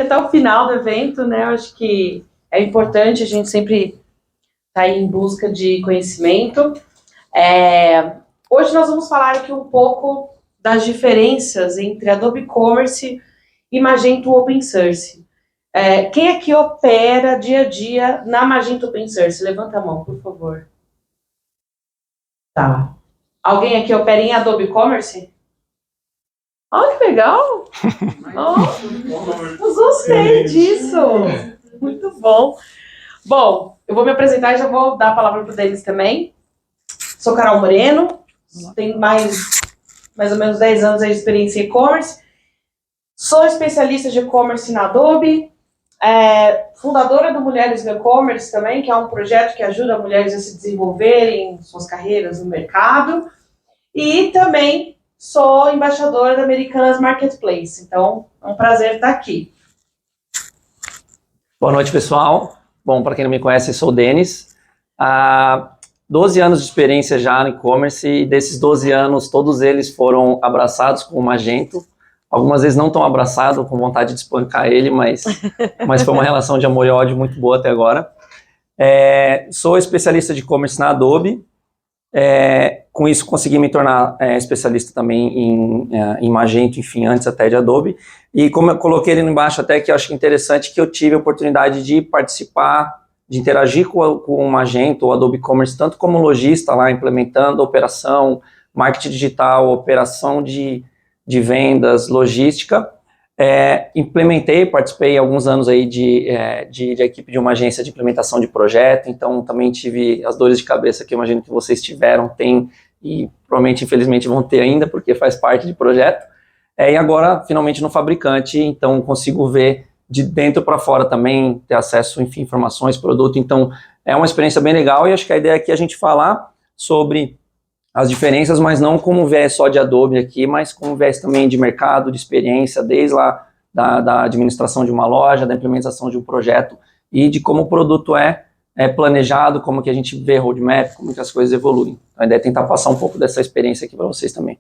até o final do evento, né? Eu acho que é importante a gente sempre estar aí em busca de conhecimento. Hoje nós vamos falar aqui um pouco das diferenças entre Adobe Commerce e Magento Open Source. Quem aqui opera dia a dia na Magento Open Source? Levanta a mão, por favor. Tá. Alguém aqui opera em Adobe Commerce? Oh, que legal! Eu gostei disso! Muito bom! Bom, eu vou me apresentar e já vou dar a palavra para o Denis também. Sou Carol Moreno, tenho mais ou menos 10 anos de experiência em e-commerce. Sou especialista de e-commerce na Adobe, fundadora do Mulheres no E-Commerce também, que é um projeto que ajuda mulheres a se desenvolverem suas carreiras no mercado. E também sou embaixadora da Americanas Marketplace. Então, é um prazer estar aqui. Boa noite, pessoal. Bom, para quem não me conhece, eu sou o Denis. Há 12 anos de experiência já no e-commerce e desses 12 anos, todos eles foram abraçados com o Magento. Algumas vezes não tão abraçado, com vontade de espancar ele, mas foi uma relação de amor e ódio muito boa até agora. Sou especialista de e-commerce na Adobe. Com isso, consegui me tornar especialista também em Magento, enfim, antes até de Adobe. E como eu coloquei ali embaixo até, que eu acho interessante, que eu tive a oportunidade de participar, de interagir com o Magento, o Adobe Commerce, tanto como lojista lá, implementando operação, marketing digital, operação de vendas, logística. Implementei, participei alguns anos aí de equipe de uma agência de implementação de projeto, então também tive as dores de cabeça que eu imagino que vocês tiveram, têm e provavelmente, infelizmente, vão ter ainda, porque faz parte de projeto. E agora, finalmente, no fabricante, então consigo ver de dentro para fora também, ter acesso, enfim, informações, produto, então é uma experiência bem legal e acho que a ideia aqui é a gente falar sobre as diferenças, mas não como viés só de Adobe aqui, mas como viés também de mercado, de experiência, desde lá da administração de uma loja, da implementação de um projeto e de como o produto é planejado, como que a gente vê roadmap, como que as coisas evoluem. A ideia é tentar passar um pouco dessa experiência aqui para vocês também.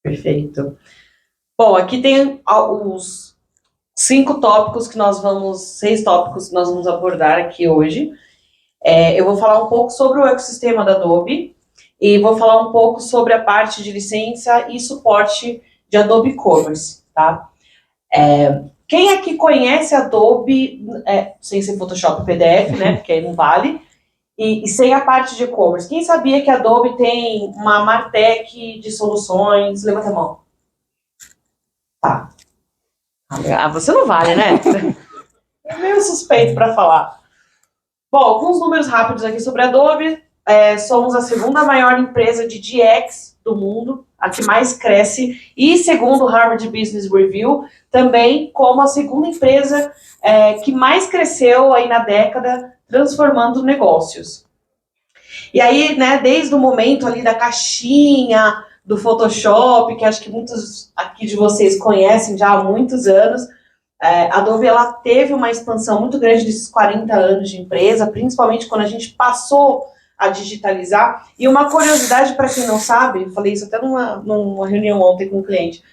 Perfeito. Bom, aqui tem os 6 tópicos que nós vamos abordar aqui hoje. Eu vou falar um pouco sobre o ecossistema da Adobe e vou falar um pouco sobre a parte de licença e suporte de Adobe Commerce, tá? Quem aqui conhece Adobe, sem ser Photoshop e PDF, né, porque aí não vale, e sem a parte de e-commerce? Quem sabia que a Adobe tem uma Martech de soluções? Levanta a mão. Tá. Você não vale, né? É meio suspeito para falar. Bom, alguns números rápidos aqui sobre a Adobe. Somos a segunda maior empresa de DX do mundo, a que mais cresce, e segundo o Harvard Business Review, também como a segunda empresa que mais cresceu aí na década, transformando negócios. E aí, né, desde o momento ali da caixinha, do Photoshop, que acho que muitos aqui de vocês conhecem já há muitos anos, a Adobe ela teve uma expansão muito grande desses 40 anos de empresa, principalmente quando a gente passou a digitalizar. E uma curiosidade para quem não sabe, falei isso até numa reunião ontem com um cliente,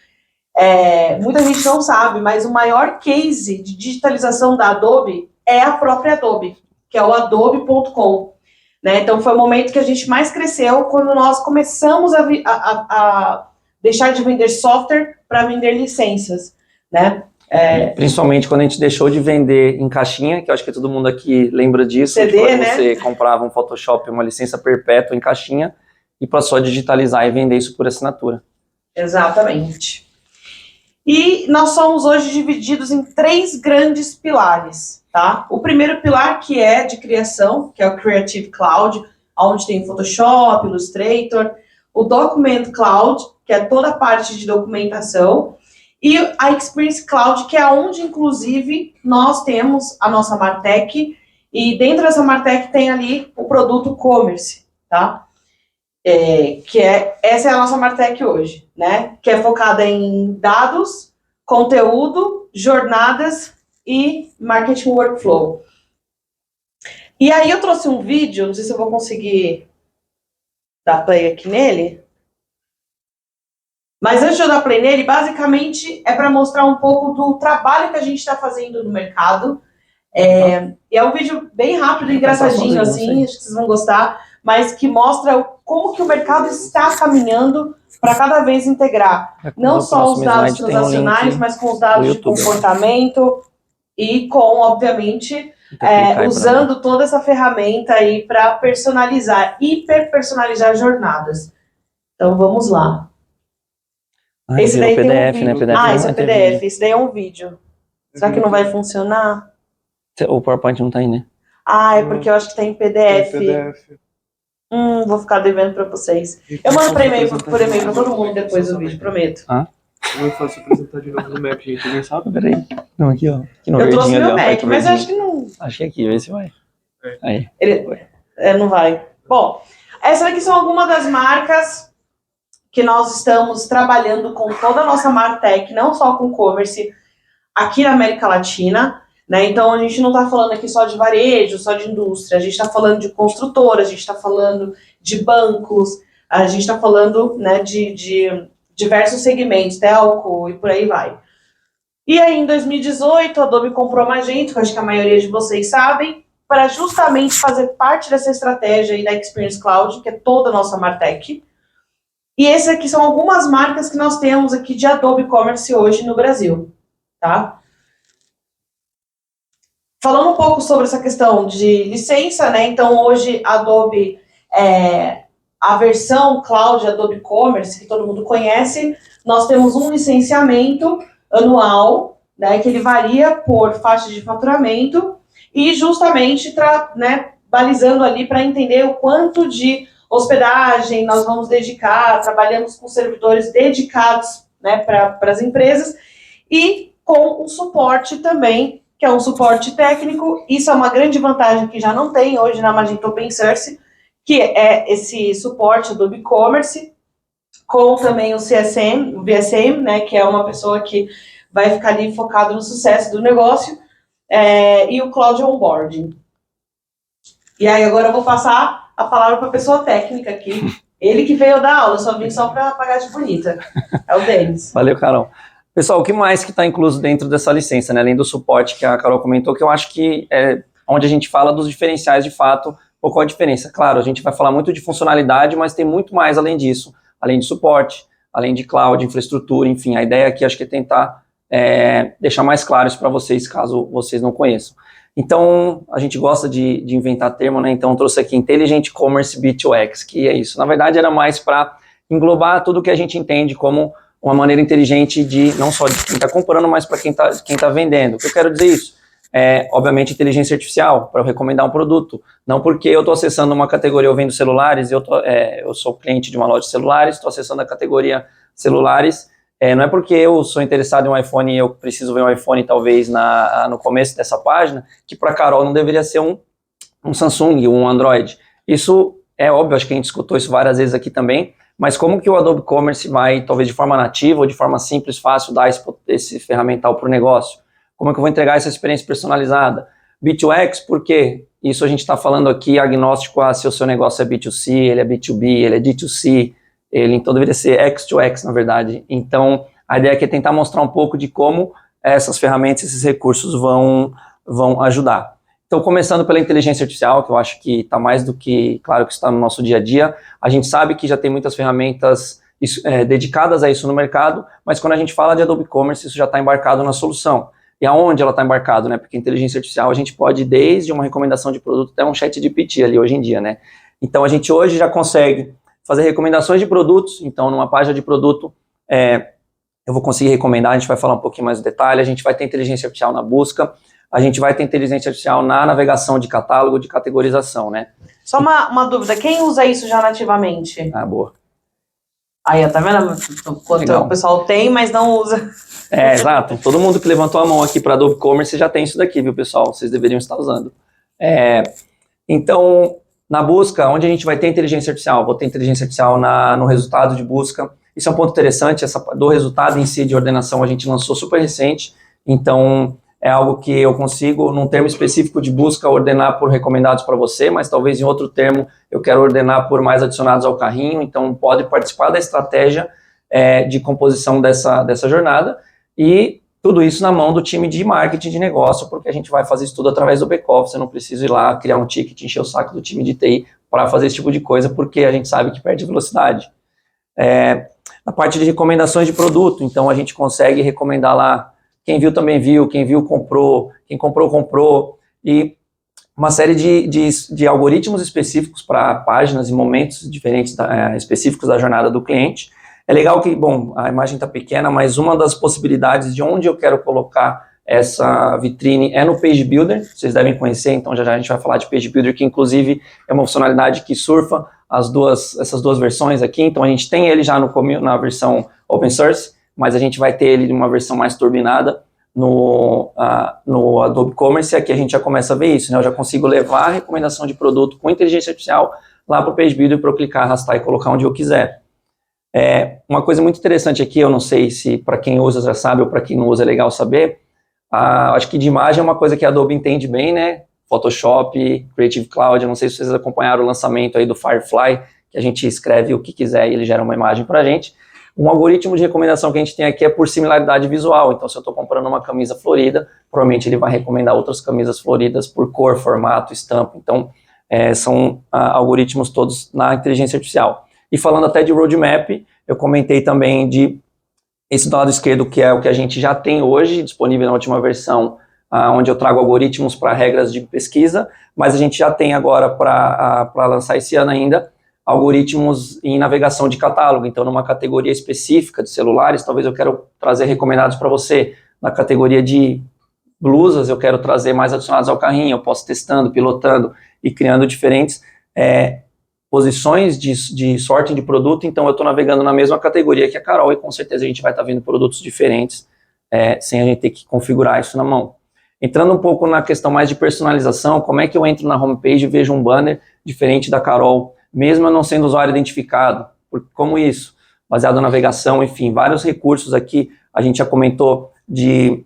muita gente não sabe, mas o maior case de digitalização da Adobe é a própria Adobe, que é o adobe.com. Né? Então foi o momento que a gente mais cresceu quando nós começamos a deixar de vender software para vender licenças, né? Principalmente quando a gente deixou de vender em caixinha, que eu acho que todo mundo aqui lembra disso, CD, quando né? Você comprava um Photoshop, uma licença perpétua em caixinha e passou a digitalizar e vender isso por assinatura. Exatamente. E nós somos hoje divididos em 3 grandes pilares, tá? O primeiro pilar, que é de criação, que é o Creative Cloud, onde tem Photoshop, Illustrator, o Document Cloud, que é toda a parte de documentação, e a Experience Cloud, que é onde, inclusive, nós temos a nossa Martech, e dentro dessa Martech tem ali o produto Commerce, tá? Essa é a nossa Martech hoje, né? Que é focada em dados, conteúdo, jornadas e marketing workflow. E aí eu trouxe um vídeo, não sei se eu vou conseguir dar play aqui nele. Mas antes de eu dar play nele, basicamente é para mostrar um pouco do trabalho que a gente está fazendo no mercado. E é um vídeo bem rápido, engraçadinho, assim, acho que vocês vão gostar, mas que mostra como que o mercado está caminhando para cada vez integrar não só os dados transacionais, mas com os dados de comportamento e com, obviamente, usando toda essa ferramenta aí para personalizar, hiperpersonalizar jornadas. Então vamos lá. Esse daí tem PDF, né? PDF esse é o PDF, esse daí é um vídeo. Será que não vai funcionar? O PowerPoint não tá aí, né? É porque eu acho que tá em PDF. Vou ficar devendo pra vocês. Eu mando por e-mail pra todo mundo depois do vídeo, prometo. Eu faço apresentar de novo no Mac, gente. Alguém sabe? Peraí. Não, aqui, ó. Aqui no eu trouxe meu Mac, mas eu acho que não... Acho que aqui, vê se vai. Aí. Não vai. Bom, essas aqui são algumas das marcas que nós estamos trabalhando com toda a nossa Martech, não só com e-commerce, aqui na América Latina, né? Então a gente não está falando aqui só de varejo, só de indústria, a gente está falando de construtora, a gente está falando de bancos, a gente está falando, né, de diversos segmentos, telco e por aí vai. E aí em 2018 a Adobe comprou a Magento, que eu acho que a maioria de vocês sabem, para justamente fazer parte dessa estratégia aí da Experience Cloud, que é toda a nossa Martech. E esses aqui são algumas marcas que nós temos aqui de Adobe Commerce hoje no Brasil, tá? Falando um pouco sobre essa questão de licença, né? Então, hoje, Adobe, a versão Cloud Adobe Commerce, que todo mundo conhece, nós temos um licenciamento anual, né? Que ele varia por faixa de faturamento e justamente, né, balizando ali para entender o quanto de hospedagem nós vamos dedicar, trabalhamos com servidores dedicados, né, para as empresas e com o suporte também, que é um suporte técnico. Isso é uma grande vantagem que já não tem hoje na Magento Open Source, que é esse suporte do e-commerce, com também o CSM, o VSM, né, que é uma pessoa que vai ficar ali focado no sucesso do negócio, e o Cloud Onboarding. E aí agora eu vou passar a palavra para a pessoa técnica aqui. Ele que veio dar aula, eu só vim só para pagar de bonita. É o Denis. Valeu, Carol. Pessoal, o que mais que está incluso dentro dessa licença, né? Além do suporte que a Carol comentou, que eu acho que é onde a gente fala dos diferenciais de fato, qual a diferença? Claro, a gente vai falar muito de funcionalidade, mas tem muito mais além disso, além de suporte, além de cloud, infraestrutura, enfim, a ideia aqui acho que é tentar deixar mais claro isso para vocês, caso vocês não conheçam. Então, a gente gosta de inventar termo, né? Então, eu trouxe aqui Intelligent Commerce B2X, que é isso. Na verdade, era mais para englobar tudo que a gente entende como uma maneira inteligente de, não só de quem está comprando, mas para quem tá vendendo. O que eu quero dizer isso? Obviamente, inteligência artificial, para eu recomendar um produto. Não porque eu estou acessando uma categoria, eu vendo celulares, eu sou cliente de uma loja de celulares, estou acessando a categoria celulares, não é porque eu sou interessado em um iPhone e eu preciso ver um iPhone talvez no começo dessa página, que para a Carol não deveria ser um Samsung, um Android. Isso é óbvio, acho que a gente escutou isso várias vezes aqui também, mas como que o Adobe Commerce vai, talvez de forma nativa ou de forma simples, fácil, dar esse ferramental para o negócio? Como é que eu vou entregar essa experiência personalizada? B2X, por quê? Isso a gente está falando aqui agnóstico a se o seu negócio é B2C, ele é B2B, ele é D2C, ele então deveria ser X2X, na verdade. Então, a ideia aqui é tentar mostrar um pouco de como essas ferramentas, esses recursos vão ajudar. Então, começando pela inteligência artificial, que eu acho que está mais do que claro que está no nosso dia a dia. A gente sabe que já tem muitas ferramentas dedicadas a isso no mercado, mas quando a gente fala de Adobe Commerce, isso já está embarcado na solução. E aonde ela está embarcado, né? Porque inteligência artificial a gente pode, desde uma recomendação de produto até um chat GPT ali hoje em dia, né? Então, a gente hoje já consegue fazer recomendações de produtos. Então, numa página de produto, eu vou conseguir recomendar, a gente vai falar um pouquinho mais do detalhe, a gente vai ter inteligência artificial na busca, a gente vai ter inteligência artificial na navegação de catálogo, de categorização, né? Só uma dúvida, quem usa isso já nativamente? Boa. Aí, tá vendo? Quanto o pessoal tem, mas não usa. Exato. Todo mundo que levantou a mão aqui para Adobe Commerce já tem isso daqui, viu, pessoal? Vocês deveriam estar usando. Então, na busca, onde a gente vai ter inteligência artificial? Vou ter inteligência artificial no resultado de busca. Isso é um ponto interessante, do resultado em si de ordenação a gente lançou super recente, então é algo que eu consigo, num termo específico de busca, ordenar por recomendados para você, mas talvez em outro termo eu quero ordenar por mais adicionados ao carrinho, então pode participar da estratégia de composição dessa jornada, e tudo isso na mão do time de marketing de negócio, porque a gente vai fazer isso tudo através do back-office, eu não preciso ir lá criar um ticket, encher o saco do time de TI para fazer esse tipo de coisa, porque a gente sabe que perde velocidade. A parte de recomendações de produto, então a gente consegue recomendar lá, quem viu também viu, quem viu comprou, quem comprou, comprou, e uma série de algoritmos específicos para páginas e momentos diferentes específicos da jornada do cliente. É legal que, bom, a imagem está pequena, mas uma das possibilidades de onde eu quero colocar essa vitrine é no Page Builder, vocês devem conhecer, então já a gente vai falar de Page Builder, que inclusive é uma funcionalidade que surfa essas duas versões aqui, então a gente tem ele já na versão open source, mas a gente vai ter ele em uma versão mais turbinada no Adobe Commerce, e aqui a gente já começa a ver isso, né? Eu já consigo levar a recomendação de produto com inteligência artificial lá para o Page Builder para eu clicar, arrastar e colocar onde eu quiser. Uma coisa muito interessante aqui, eu não sei se para quem usa já sabe ou para quem não usa é legal saber, acho que de imagem é uma coisa que a Adobe entende bem, né? Photoshop, Creative Cloud, eu não sei se vocês acompanharam o lançamento aí do Firefly, que a gente escreve o que quiser e ele gera uma imagem para a gente. Um algoritmo de recomendação que a gente tem aqui é por similaridade visual, então se eu estou comprando uma camisa florida, provavelmente ele vai recomendar outras camisas floridas por cor, formato, estampa, então são algoritmos todos na inteligência artificial. E falando até de roadmap, eu comentei também de esse do lado esquerdo, que é o que a gente já tem hoje, disponível na última versão, onde eu trago algoritmos para regras de pesquisa, mas a gente já tem agora para lançar esse ano ainda, algoritmos em navegação de catálogo, então numa categoria específica de celulares, talvez eu quero trazer recomendados para você, na categoria de blusas eu quero trazer mais adicionados ao carrinho, eu posso testando, pilotando e criando diferentes posições de sorting de produto, então eu estou navegando na mesma categoria que a Carol e com certeza a gente vai estar vendo produtos diferentes sem a gente ter que configurar isso na mão. Entrando um pouco na questão mais de personalização, como é que eu entro na homepage e vejo um banner diferente da Carol, mesmo eu não sendo usuário identificado? Como isso? Baseado na navegação, enfim, vários recursos aqui, a gente já comentou de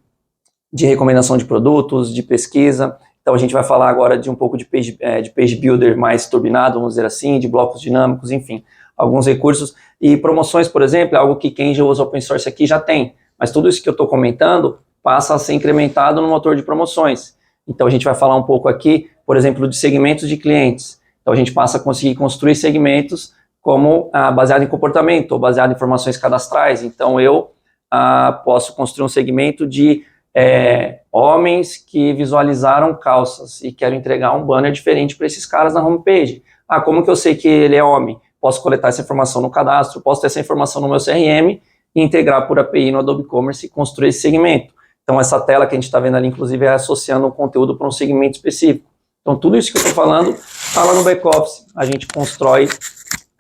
recomendação de produtos, de pesquisa, então a gente vai falar agora de um pouco de page builder mais turbinado, vamos dizer assim, de blocos dinâmicos, enfim, alguns recursos. E promoções, por exemplo, é algo que quem já usa open source aqui já tem, mas tudo isso que eu estou comentando passa a ser incrementado no motor de promoções. Então a gente vai falar um pouco aqui, por exemplo, de segmentos de clientes. Então a gente passa a conseguir construir segmentos como baseado em comportamento ou baseado em informações cadastrais. Então eu posso construir um segmento de homens que visualizaram calças e quero entregar um banner diferente para esses caras na homepage. Como que eu sei que ele é homem? Posso coletar essa informação no cadastro, posso ter essa informação no meu CRM e integrar por API no Adobe Commerce e construir esse segmento. Então essa tela que a gente está vendo ali, inclusive, é associando o conteúdo para um segmento específico. Então tudo isso que eu estou falando está lá no back-office. A gente constrói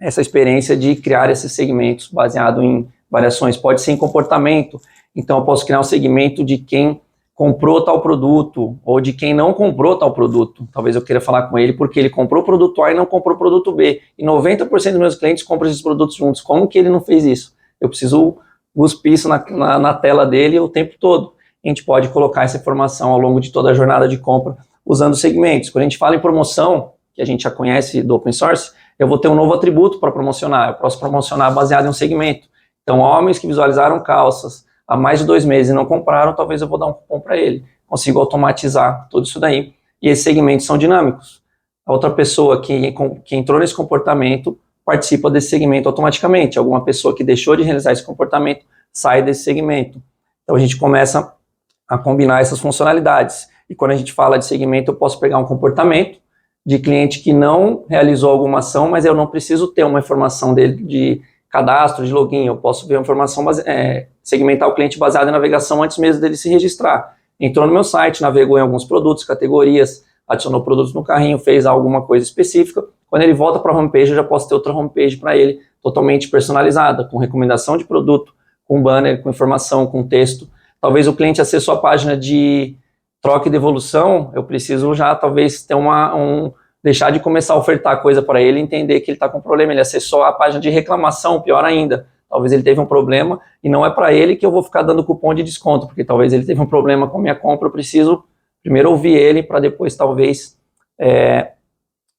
essa experiência de criar esses segmentos baseado em variações. Pode ser em comportamento, então eu posso criar um segmento de quem comprou tal produto ou de quem não comprou tal produto. Talvez eu queira falar com ele porque ele comprou o produto A e não comprou o produto B. E 90% dos meus clientes compram esses produtos juntos. Como que ele não fez isso? Eu preciso cuspir isso na tela dele o tempo todo. A gente pode colocar essa informação ao longo de toda a jornada de compra usando segmentos. Quando a gente fala em promoção, que a gente já conhece do open source, eu vou ter um novo atributo para promocionar. Eu posso promocionar baseado em um segmento. Então, homens que visualizaram calças há mais de 2 meses e não compraram, talvez eu vou dar um cupom para ele. Consigo automatizar tudo isso daí. E esses segmentos são dinâmicos. A outra pessoa que entrou nesse comportamento participa desse segmento automaticamente. Alguma pessoa que deixou de realizar esse comportamento sai desse segmento. Então, a gente começa a combinar essas funcionalidades. E quando a gente fala de segmento, eu posso pegar um comportamento de cliente que não realizou alguma ação, mas eu não preciso ter uma informação dele de cadastro, de login. Eu posso ver uma informação, segmentar o cliente baseado em navegação antes mesmo dele se registrar. Entrou no meu site, navegou em alguns produtos, categorias, adicionou produtos no carrinho, fez alguma coisa específica. Quando ele volta para a homepage, eu já posso ter outra homepage para ele, totalmente personalizada, com recomendação de produto, com banner, com informação, com texto. Talvez o cliente acessou a página de troca e devolução, eu preciso já talvez ter deixar de começar a ofertar coisa para ele, entender que ele está com problema. Ele acessou a página de reclamação, pior ainda. Talvez ele teve um problema e não é para ele que eu vou ficar dando cupom de desconto, porque talvez ele teve um problema com a minha compra, eu preciso primeiro ouvir ele para depois talvez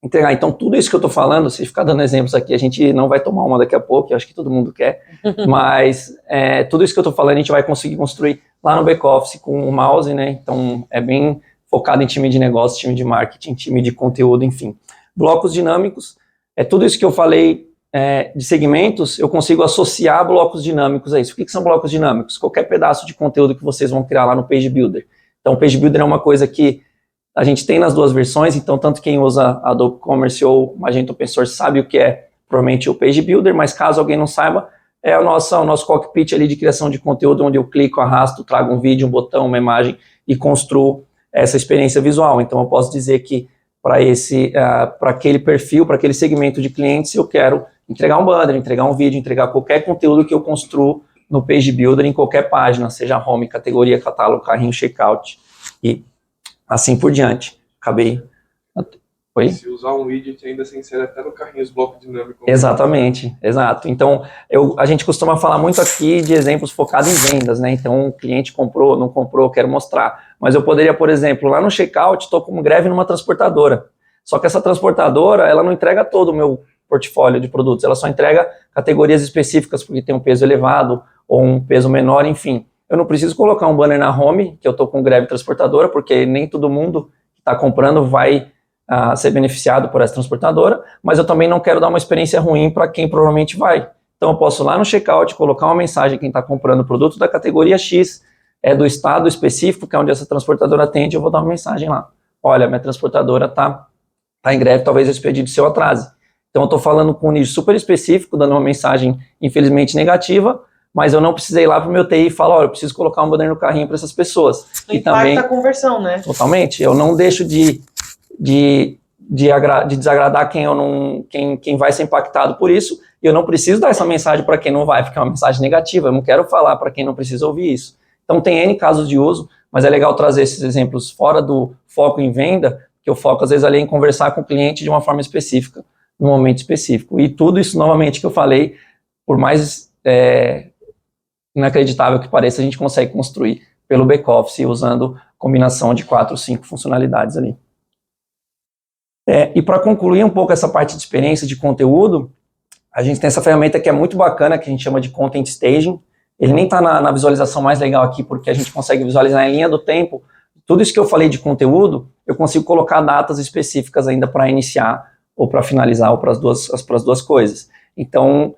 entregar. Então, tudo isso que eu estou falando, se ficar dando exemplos aqui, a gente não vai tomar uma daqui a pouco, eu acho que todo mundo quer, mas tudo isso que eu estou falando a gente vai conseguir construir lá no back-office com o mouse, né? Então, é bem focado em time de negócio, time de marketing, time de conteúdo, enfim. Blocos dinâmicos, tudo isso que eu falei de segmentos, eu consigo associar blocos dinâmicos a isso. O que são blocos dinâmicos? Qualquer pedaço de conteúdo que vocês vão criar lá no Page Builder. Então, o Page Builder é uma coisa que a gente tem nas duas versões, então tanto quem usa Adobe Commerce ou Magento Open Source sabe o que é provavelmente o Page Builder, mas caso alguém não saiba, é o nosso cockpit ali de criação de conteúdo, onde eu clico, arrasto, trago um vídeo, um botão, uma imagem e construo essa experiência visual. Então eu posso dizer que para aquele perfil, para aquele segmento de clientes, eu quero entregar um banner, entregar um vídeo, entregar qualquer conteúdo que eu construo no Page Builder em qualquer página, seja home, categoria, catálogo, carrinho, checkout e assim por diante. Acabei. Oi? Se usar um widget ainda se insere até no carrinho os blocos dinâmicos. Exatamente, exato. Então, a gente costuma falar muito aqui de exemplos focados em vendas, né? Então, o cliente comprou, não comprou, quero mostrar. Mas eu poderia, por exemplo, lá no checkout, estou com greve numa transportadora. Só que essa transportadora, ela não entrega todo o meu portfólio de produtos, ela só entrega categorias específicas, porque tem um peso elevado ou um peso menor, enfim. Eu não preciso colocar um banner na home, que eu estou com greve transportadora, porque nem todo mundo que está comprando vai ser beneficiado por essa transportadora, mas eu também não quero dar uma experiência ruim para quem provavelmente vai. Então eu posso lá no checkout colocar uma mensagem quem está comprando o produto da categoria X, do estado específico, que é onde essa transportadora atende, eu vou dar uma mensagem lá. Olha, minha transportadora está em greve, talvez esse pedido seu atrase. Então eu estou falando com um nicho super específico, dando uma mensagem infelizmente negativa, mas eu não precisei ir lá para o meu TI e falar, olha, eu preciso colocar um banner no carrinho para essas pessoas. E também a conversão, né? Totalmente. Eu não deixo de desagradar quem vai ser impactado por isso, e eu não preciso dar essa mensagem para quem não vai, porque é uma mensagem negativa, eu não quero falar para quem não precisa ouvir isso. Então tem N casos de uso, mas é legal trazer esses exemplos fora do foco em venda, que o foco às vezes ali é em conversar com o cliente de uma forma específica, num momento específico. E tudo isso, novamente, que eu falei, por mais inacreditável que pareça, a gente consegue construir pelo back-office usando combinação de 4 ou 5 funcionalidades ali. E para concluir um pouco essa parte de experiência de conteúdo, a gente tem essa ferramenta que é muito bacana, que a gente chama de Content Staging. Ele nem está na visualização mais legal aqui, porque a gente consegue visualizar em linha do tempo. Tudo isso que eu falei de conteúdo, eu consigo colocar datas específicas ainda para iniciar, ou para finalizar, ou para as duas coisas. Então,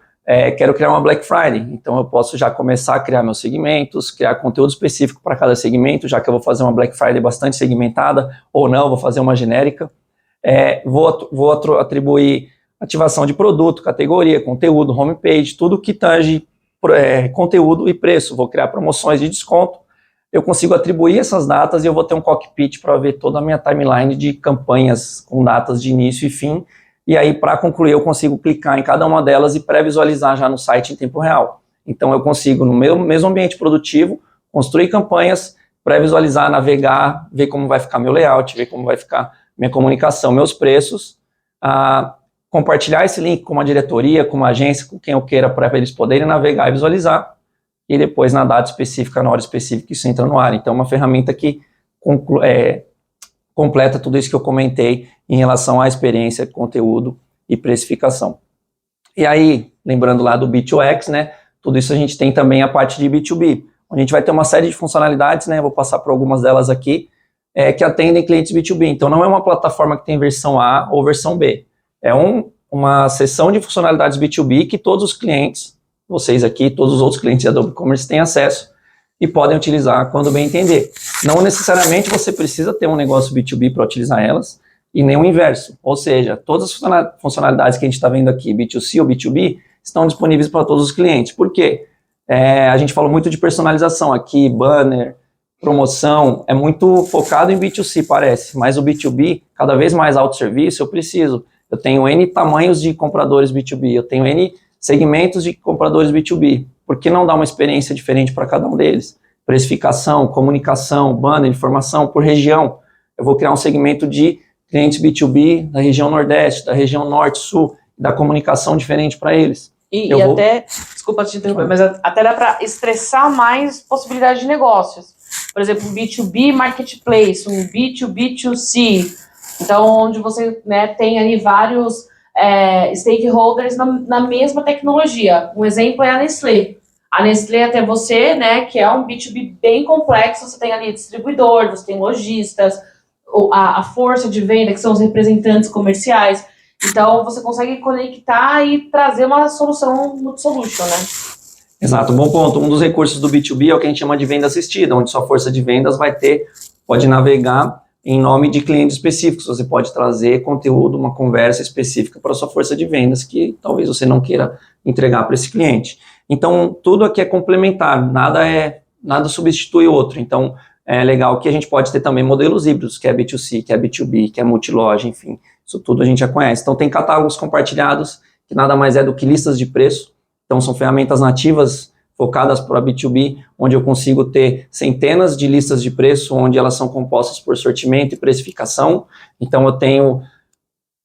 quero criar uma Black Friday, então eu posso já começar a criar meus segmentos, criar conteúdo específico para cada segmento, já que eu vou fazer uma Black Friday bastante segmentada, ou não, vou fazer uma genérica. Vou atribuir ativação de produto, categoria, conteúdo, homepage, tudo que tange conteúdo e preço. Vou criar promoções de desconto. Eu consigo atribuir essas datas e eu vou ter um cockpit para ver toda a minha timeline de campanhas com datas de início e fim. E aí, para concluir, eu consigo clicar em cada uma delas e pré-visualizar já no site em tempo real. Então, eu consigo, no mesmo ambiente produtivo, construir campanhas, pré-visualizar, navegar, ver como vai ficar meu layout, ver como vai ficar minha comunicação, meus preços, compartilhar esse link com uma diretoria, com uma agência, com quem eu queira, para eles poderem navegar e visualizar, e depois na data específica, na hora específica, isso entra no ar. Então, é uma ferramenta que completa tudo isso que eu comentei em relação à experiência, conteúdo e precificação. E aí, lembrando lá do B2X, né, tudo isso a gente tem também a parte de B2B, onde a gente vai ter uma série de funcionalidades, né, vou passar por algumas delas aqui, que atendem clientes B2B. Então, não é uma plataforma que tem versão A ou versão B. É uma seção de funcionalidades B2B que todos os clientes, vocês aqui, todos os outros clientes de Adobe Commerce têm acesso e podem utilizar quando bem entender. Não necessariamente você precisa ter um negócio B2B para utilizar elas, e nem o inverso. Ou seja, todas as funcionalidades que a gente está vendo aqui, B2C ou B2B, estão disponíveis para todos os clientes. Por quê? A gente falou muito de personalização aqui, banner, promoção, é muito focado em B2C, parece, mas o B2B, cada vez mais autosserviço, eu tenho N tamanhos de compradores B2B, eu tenho N segmentos de compradores B2B, por que não dar uma experiência diferente para cada um deles? Precificação, comunicação, banner, informação por região. Eu vou criar um segmento de clientes B2B da região Nordeste, da região Norte, Sul, da comunicação diferente para eles. Desculpa te interromper, mas até dá para estressar mais possibilidades de negócios. Por exemplo, um B2B Marketplace, um B2B2C, Então, onde você, né, tem ali vários stakeholders na mesma tecnologia. Um exemplo é a Nestlé. A Nestlé, até você, né, que é um B2B bem complexo, você tem ali distribuidor, você tem lojistas, a força de venda, que são os representantes comerciais. Então, você consegue conectar e trazer uma solução multi-solution, né? Exato, bom ponto. Um dos recursos do B2B é o que a gente chama de venda assistida, onde sua força de vendas pode navegar em nome de clientes específicos. Você pode trazer conteúdo, uma conversa específica para a sua força de vendas, que talvez você não queira entregar para esse cliente. Então, tudo aqui é complementar, nada substitui o outro. Então, é legal que a gente pode ter também modelos híbridos, que é B2C, que é B2B, que é multiloja, enfim, isso tudo a gente já conhece. Então, tem catálogos compartilhados, que nada mais é do que listas de preço. Então, são ferramentas nativas focadas para B2B, onde eu consigo ter centenas de listas de preço, onde elas são compostas por sortimento e precificação. Então, eu tenho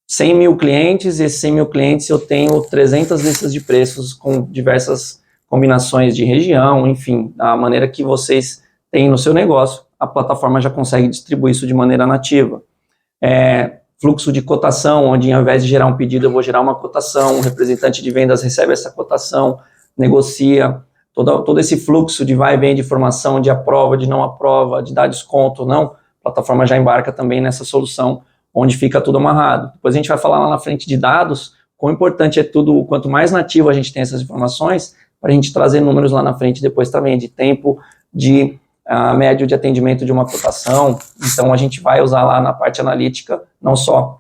100 mil clientes, e esses 100 mil clientes eu tenho 300 listas de preços com diversas combinações de região, enfim, da maneira que vocês têm no seu negócio, a plataforma já consegue distribuir isso de maneira nativa. Fluxo de cotação, onde ao invés de gerar um pedido, eu vou gerar uma cotação, o representante de vendas recebe essa cotação, negocia, todo esse fluxo de vai e vem de informação, de aprova, de não aprova, de dar desconto ou não, a plataforma já embarca também nessa solução, onde fica tudo amarrado. Depois a gente vai falar lá na frente de dados, quão importante é tudo, quanto mais nativo a gente tem essas informações, para a gente trazer números lá na frente depois também, de tempo, de médio de atendimento de uma cotação. Então a gente vai usar lá na parte analítica, não só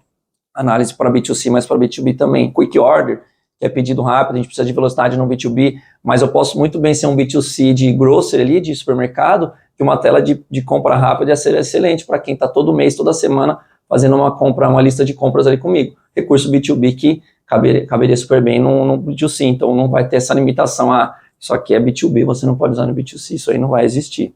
análise para B2C, mas para B2B também. Quick Order, que é pedido rápido, a gente precisa de velocidade no B2B, mas eu posso muito bem ser um B2C de grocery ali, de supermercado, que uma tela de compra rápida ia ser excelente para quem está todo mês, toda semana, fazendo uma lista de compras ali comigo. Recurso B2B que caberia super bem no B2C, então não vai ter essa limitação, isso aqui é B2B, você não pode usar no B2C, isso aí não vai existir.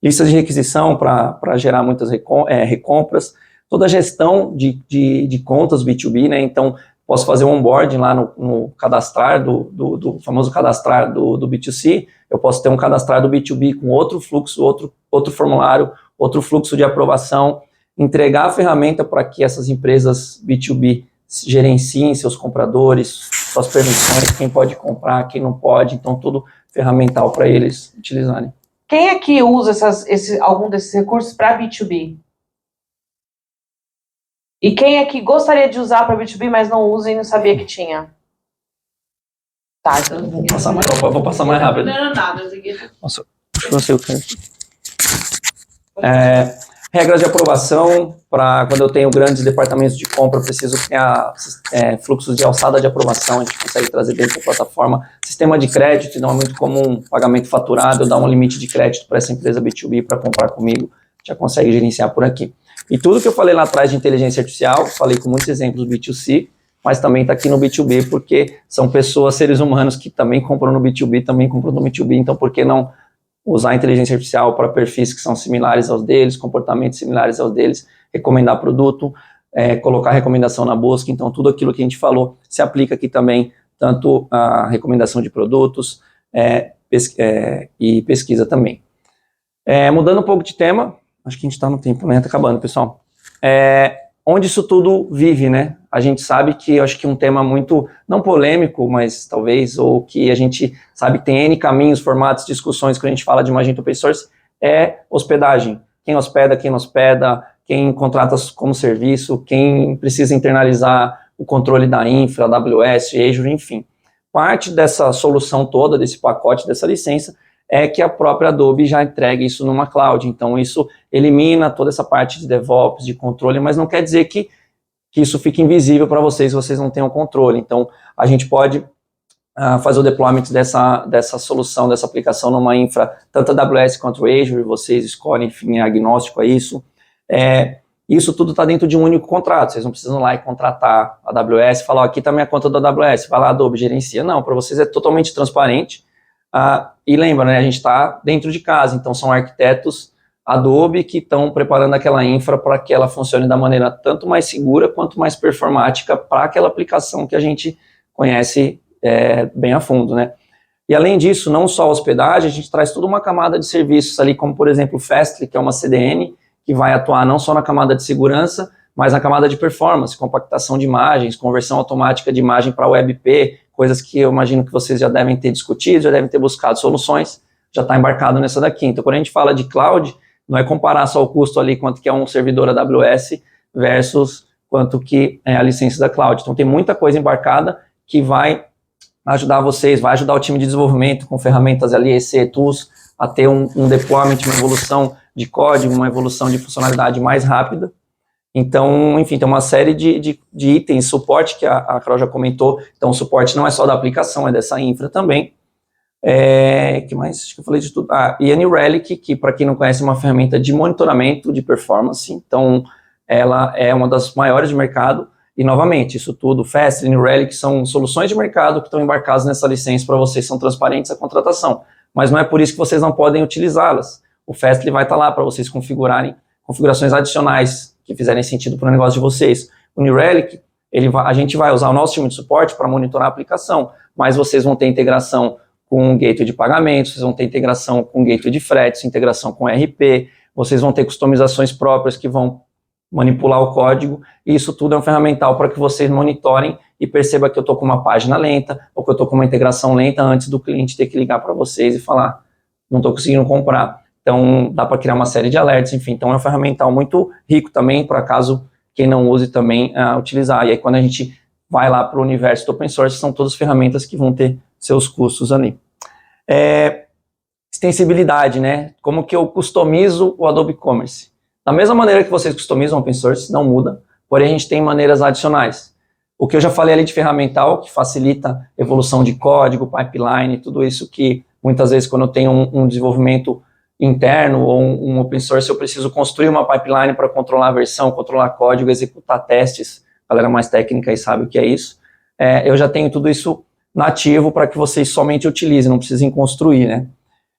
Listas de requisição para gerar muitas recompras, toda a gestão de contas B2B, né? Então, posso fazer um onboarding lá no cadastrar do famoso cadastrar do B2C, eu posso ter um cadastrar do B2B com outro fluxo, outro formulário, outro fluxo de aprovação, entregar a ferramenta para que essas empresas B2B gerenciem seus compradores, suas permissões, quem pode comprar, quem não pode, então tudo ferramental para eles utilizarem. Quem aqui usa algum desses recursos para B2B? E quem aqui gostaria de usar para B2B, mas não usa e não sabia que tinha? Tá, então... Vou passar mais rápido. Não, nada. Nossa, não sei o que regras de aprovação, para quando eu tenho grandes departamentos de compra, eu preciso criar fluxos de alçada de aprovação, a gente consegue trazer dentro da plataforma. Sistema de crédito, não é muito comum, pagamento faturado, eu dar um limite de crédito para essa empresa B2B para comprar comigo, já consegue gerenciar por aqui. E tudo que eu falei lá atrás de inteligência artificial, falei com muitos exemplos B2C, mas também está aqui no B2B, porque são pessoas, seres humanos que também compram no B2B, também compram no B2B, então por que não usar a inteligência artificial para perfis que são similares aos deles, comportamentos similares aos deles, recomendar produto, colocar recomendação na busca, então tudo aquilo que a gente falou se aplica aqui também, tanto a recomendação de produtos e pesquisa também. Mudando um pouco de tema, acho que a gente está no tempo, né? Está acabando, pessoal. Onde isso tudo vive, né? A gente sabe que, eu acho que um tema muito, não polêmico, mas talvez, ou que a gente sabe que tem N caminhos, formatos, discussões, quando a gente fala de uma agente open source, é hospedagem. Quem hospeda, quem não hospeda, quem contrata como serviço, quem precisa internalizar o controle da infra, AWS, Azure, enfim. Parte dessa solução toda, desse pacote, dessa licença, é que a própria Adobe já entregue isso numa cloud. Então, isso elimina toda essa parte de DevOps, de controle, mas não quer dizer que isso fique invisível para vocês não tenham controle. Então, a gente pode fazer o deployment dessa solução, dessa aplicação numa infra, tanto AWS quanto Azure, vocês escolhem, enfim, é agnóstico a isso. Isso tudo está dentro de um único contrato, vocês não precisam ir lá e contratar a AWS e falar, aqui está minha conta da AWS, vai lá, Adobe, gerencia. Não, para vocês é totalmente transparente. E lembra, né, a gente está dentro de casa, então são arquitetos Adobe que estão preparando aquela infra para que ela funcione da maneira tanto mais segura quanto mais performática para aquela aplicação que a gente conhece bem a fundo, né? E além disso, não só a hospedagem, a gente traz toda uma camada de serviços ali, como por exemplo o Fastly, que é uma CDN, que vai atuar não só na camada de segurança, mas na camada de performance, compactação de imagens, conversão automática de imagem para WebP, coisas que eu imagino que vocês já devem ter discutido, já devem ter buscado soluções, já está embarcado nessa daqui. Então, quando a gente fala de cloud, não é comparar só o custo ali, quanto que é um servidor AWS versus quanto que é a licença da cloud. Então, tem muita coisa embarcada que vai ajudar vocês, vai ajudar o time de desenvolvimento com ferramentas ali, EC Tools, a ter um deployment, uma evolução de código, uma evolução de funcionalidade mais rápida. Então, enfim, tem uma série de itens, suporte que a Carol já comentou. Então, o suporte não é só da aplicação, é dessa infra também. Que mais? Acho que eu falei de tudo. E a New Relic, que para quem não conhece, é uma ferramenta de monitoramento de performance. Então, ela é uma das maiores de mercado. E, novamente, isso tudo, Fastly, New Relic, são soluções de mercado que estão embarcadas nessa licença para vocês, são transparentes a contratação. Mas não é por isso que vocês não podem utilizá-las. O Fastly vai estar lá para vocês configurarem configurações adicionais que fizerem sentido para o negócio de vocês. O New Relic, a gente vai usar o nosso time de suporte para monitorar a aplicação, mas vocês vão ter integração com gateway de pagamentos, vocês vão ter integração com gateway de fretes, integração com RP, vocês vão ter customizações próprias que vão manipular o código, e isso tudo é um ferramental para que vocês monitorem e percebam que eu estou com uma página lenta, ou que eu estou com uma integração lenta antes do cliente ter que ligar para vocês e falar, não estou conseguindo comprar. Então, dá para criar uma série de alertas, enfim. Então, é um ferramental muito rico também, por acaso, quem não use também utilizar. E aí, quando a gente vai lá para o universo do open source, são todas ferramentas que vão ter seus custos ali. Extensibilidade, né? Como que eu customizo o Adobe Commerce? Da mesma maneira que vocês customizam o open source, não muda, porém a gente tem maneiras adicionais. O que eu já falei ali de ferramental, que facilita evolução de código, pipeline, tudo isso que muitas vezes quando eu tenho um desenvolvimento interno ou um open source, eu preciso construir uma pipeline para controlar a versão, controlar código, executar testes. A galera mais técnica aí sabe o que é isso. Eu já tenho tudo isso nativo para que vocês somente utilizem, não precisem construir, né?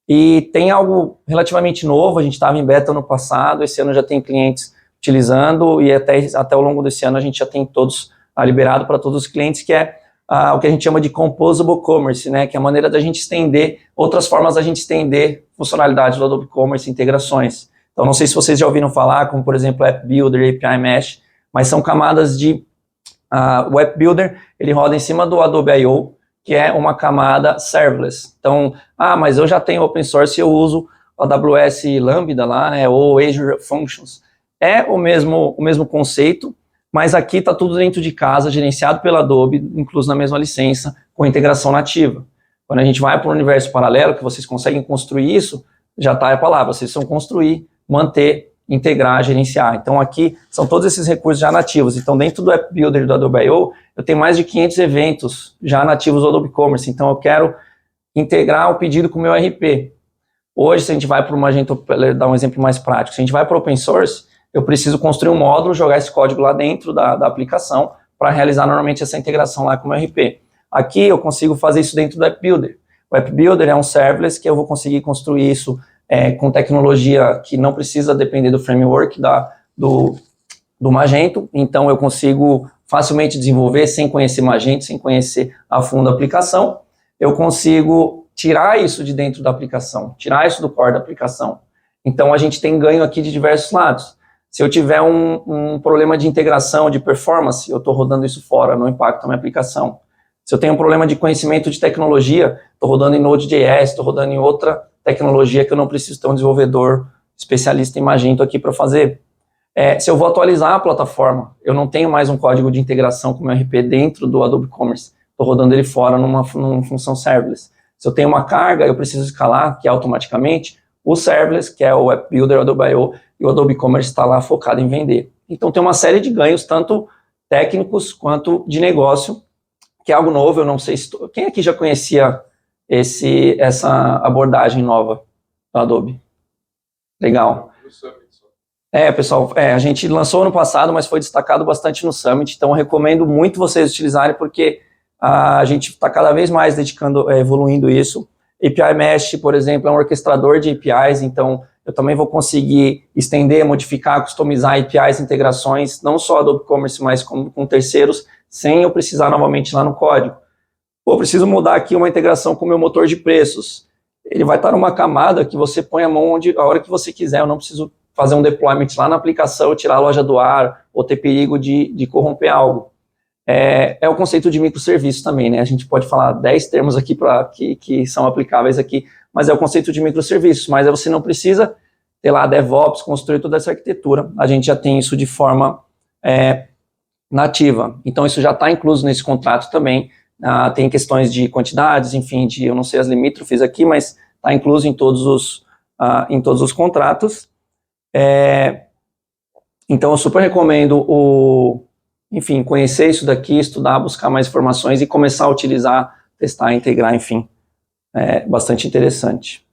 E tem algo relativamente novo, a gente estava em beta no passado, esse ano já tem clientes utilizando e até ao longo desse ano a gente já tem todos liberado para todos os clientes, que é o que a gente chama de Composable Commerce, né, que é a maneira da gente estender, outras formas da gente estender funcionalidades do Adobe Commerce, integrações. Então, não sei se vocês já ouviram falar, como por exemplo App Builder, API Mesh, mas são camadas de... o App Builder, ele roda em cima do Adobe I/O, que é uma camada serverless. Então, mas eu já tenho open source e eu uso a AWS Lambda lá, né, ou Azure Functions. É o mesmo conceito, mas aqui está tudo dentro de casa, gerenciado pela Adobe, incluso na mesma licença, com integração nativa. Quando a gente vai para o universo paralelo, que vocês conseguem construir isso, já está a palavra, vocês precisam construir, manter, integrar, gerenciar. Então aqui são todos esses recursos já nativos. Então dentro do App Builder do Adobe I/O, eu tenho mais de 500 eventos já nativos do Adobe Commerce. Então eu quero integrar o pedido com o meu RP. Hoje, se a gente vai para o Magento, para dar um exemplo mais prático, se a gente vai para o Open Source, eu preciso construir um módulo, jogar esse código lá dentro da aplicação para realizar normalmente essa integração lá com o meu RP. Aqui eu consigo fazer isso dentro do App Builder. O App Builder é um serverless que eu vou conseguir construir isso com tecnologia que não precisa depender do framework do Magento, então eu consigo facilmente desenvolver sem conhecer Magento, sem conhecer a fundo a aplicação, eu consigo tirar isso de dentro da aplicação, tirar isso do core da aplicação. Então a gente tem ganho aqui de diversos lados. Se eu tiver um problema de integração, de performance, eu estou rodando isso fora, não impacta a minha aplicação. Se eu tenho um problema de conhecimento de tecnologia, estou rodando em Node.js, estou rodando em outra tecnologia que eu não preciso ter um desenvolvedor especialista em Magento aqui para fazer. Se eu vou atualizar a plataforma, eu não tenho mais um código de integração com o meu RP dentro do Adobe Commerce, estou rodando ele fora numa função serverless. Se eu tenho uma carga, eu preciso escalar, que é automaticamente, o serverless, que é o App Builder Adobe I/O, e o Adobe Commerce está lá focado em vender. Então tem uma série de ganhos, tanto técnicos quanto de negócio, que é algo novo. Eu não sei se... Quem aqui já conhecia essa abordagem nova do Adobe? Legal. Pessoal, a gente lançou no passado, mas foi destacado bastante no Summit, então eu recomendo muito vocês utilizarem, porque a gente está cada vez mais evoluindo isso. API Mesh, por exemplo, é um orquestrador de APIs, então eu também vou conseguir estender, modificar, customizar APIs, integrações, não só Adobe Commerce, mas com terceiros, sem eu precisar novamente ir lá no código. Pô, preciso mudar aqui uma integração com o meu motor de preços. Ele vai estar numa camada que você põe a mão a hora que você quiser, eu não preciso fazer um deployment lá na aplicação, tirar a loja do ar, ou ter perigo de corromper algo. É o conceito de microserviço também, né? A gente pode falar 10 termos aqui que são aplicáveis aqui, mas é o conceito de microserviços, mas você não precisa ter lá DevOps, construir toda essa arquitetura, a gente já tem isso de forma nativa, então isso já está incluso nesse contrato também, tem questões de quantidades, enfim, eu não sei as limítrofes aqui, mas está incluso em todos os contratos, então eu super recomendo enfim, conhecer isso daqui, estudar, buscar mais informações e começar a utilizar, testar, integrar, enfim, bastante interessante.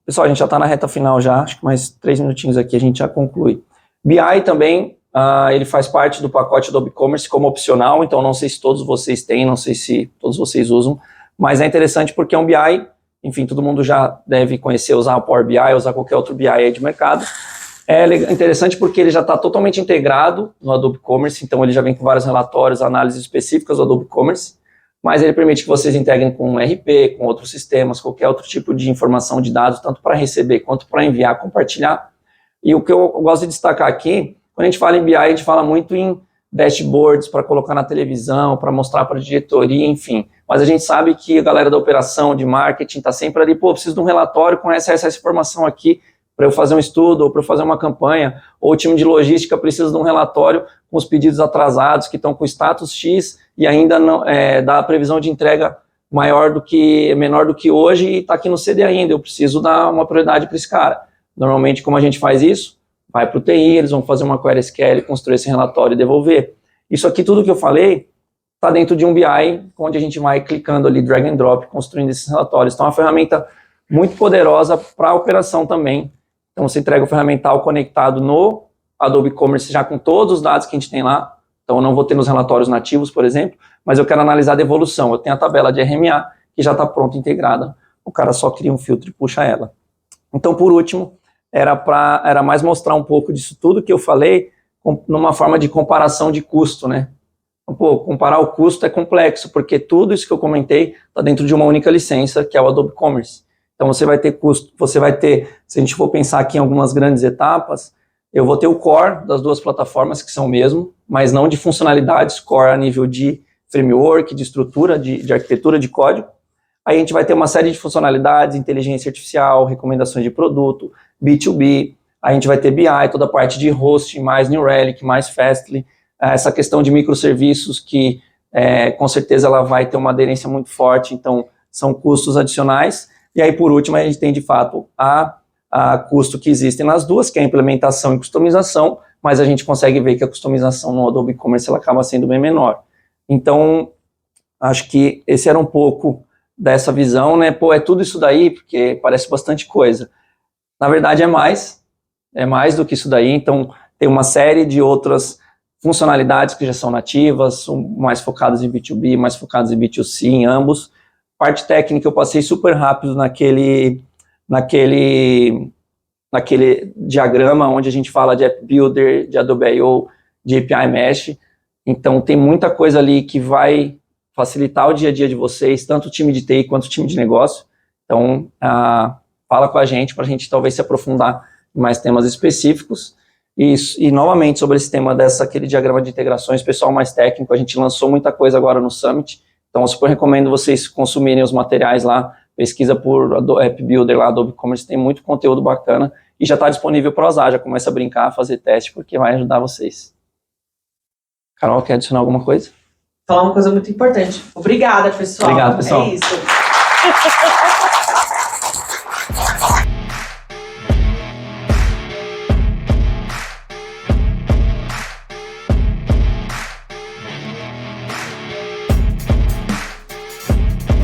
Pessoal, a gente já está na reta final já, acho que mais 3 minutinhos aqui a gente já conclui. BI também, ele faz parte do pacote Adobe Commerce como opcional, então não sei se todos vocês têm, não sei se todos vocês usam, mas é interessante porque é um BI, enfim, todo mundo já deve conhecer, usar o Power BI, usar qualquer outro BI aí de mercado. É interessante porque ele já está totalmente integrado no Adobe Commerce, então ele já vem com vários relatórios, análises específicas do Adobe Commerce, mas ele permite que vocês integrem com o RP, com outros sistemas, qualquer outro tipo de informação de dados, tanto para receber quanto para enviar, compartilhar. E o que eu gosto de destacar aqui, quando a gente fala em BI, a gente fala muito em dashboards para colocar na televisão, para mostrar para a diretoria, enfim. Mas a gente sabe que a galera da operação, de marketing, está sempre ali, preciso de um relatório com essa informação aqui, para eu fazer um estudo, ou para eu fazer uma campanha, ou o time de logística precisa de um relatório com os pedidos atrasados, que estão com status X, e ainda não dá a previsão de entrega menor do que hoje, e está aqui no CD ainda, eu preciso dar uma prioridade para esse cara. Normalmente, como a gente faz isso? Vai para o TI, eles vão fazer uma query SQL, construir esse relatório e devolver. Isso aqui, tudo que eu falei, está dentro de um BI, onde a gente vai clicando ali, drag and drop, construindo esses relatórios. Então, é uma ferramenta muito poderosa para a operação também. Então, você entrega o ferramental conectado no Adobe Commerce, já com todos os dados que a gente tem lá. Então, eu não vou ter nos relatórios nativos, por exemplo, mas eu quero analisar a devolução. Eu tenho a tabela de RMA, que já está pronta, integrada. O cara só cria um filtro e puxa ela. Então, por último, era mais mostrar um pouco disso tudo que eu falei, numa forma de comparação de custo, né? Então, comparar o custo é complexo, porque tudo isso que eu comentei está dentro de uma única licença, que é o Adobe Commerce. Então, você vai ter custo, se a gente for pensar aqui em algumas grandes etapas, eu vou ter o core das duas plataformas, que são o mesmo, mas não de funcionalidades, core a nível de framework, de estrutura, de arquitetura de código. Aí a gente vai ter uma série de funcionalidades, inteligência artificial, recomendações de produto, B2B, a gente vai ter BI, toda a parte de hosting, mais New Relic, mais Fastly, essa questão de microserviços que, com certeza, ela vai ter uma aderência muito forte, então são custos adicionais. E aí, por último, a gente tem, de fato, a custo que existem nas duas, que é a implementação e customização, mas a gente consegue ver que a customização no Adobe Commerce ela acaba sendo bem menor. Então, acho que esse era um pouco dessa visão, né? É tudo isso daí, porque parece bastante coisa. Na verdade, é mais do que isso daí, então tem uma série de outras funcionalidades que já são nativas, mais focadas em B2B, mais focadas em B2C, em ambos. Parte técnica eu passei super rápido naquele diagrama onde a gente fala de App Builder, de Adobe I/O, de API Mesh. Então tem muita coisa ali que vai facilitar o dia a dia de vocês, tanto o time de TI quanto o time de negócio. Então fala com a gente para a gente talvez se aprofundar em mais temas específicos. E novamente sobre esse tema aquele diagrama de integrações, pessoal mais técnico, a gente lançou muita coisa agora no Summit. Então, eu super recomendo vocês consumirem os materiais lá, pesquisa por App Builder lá, Adobe Commerce, tem muito conteúdo bacana e já está disponível para usar, já começa a brincar, fazer teste, porque vai ajudar vocês. Carol, quer adicionar alguma coisa? Falar uma coisa muito importante. Obrigada, pessoal. Obrigado, pessoal. É isso.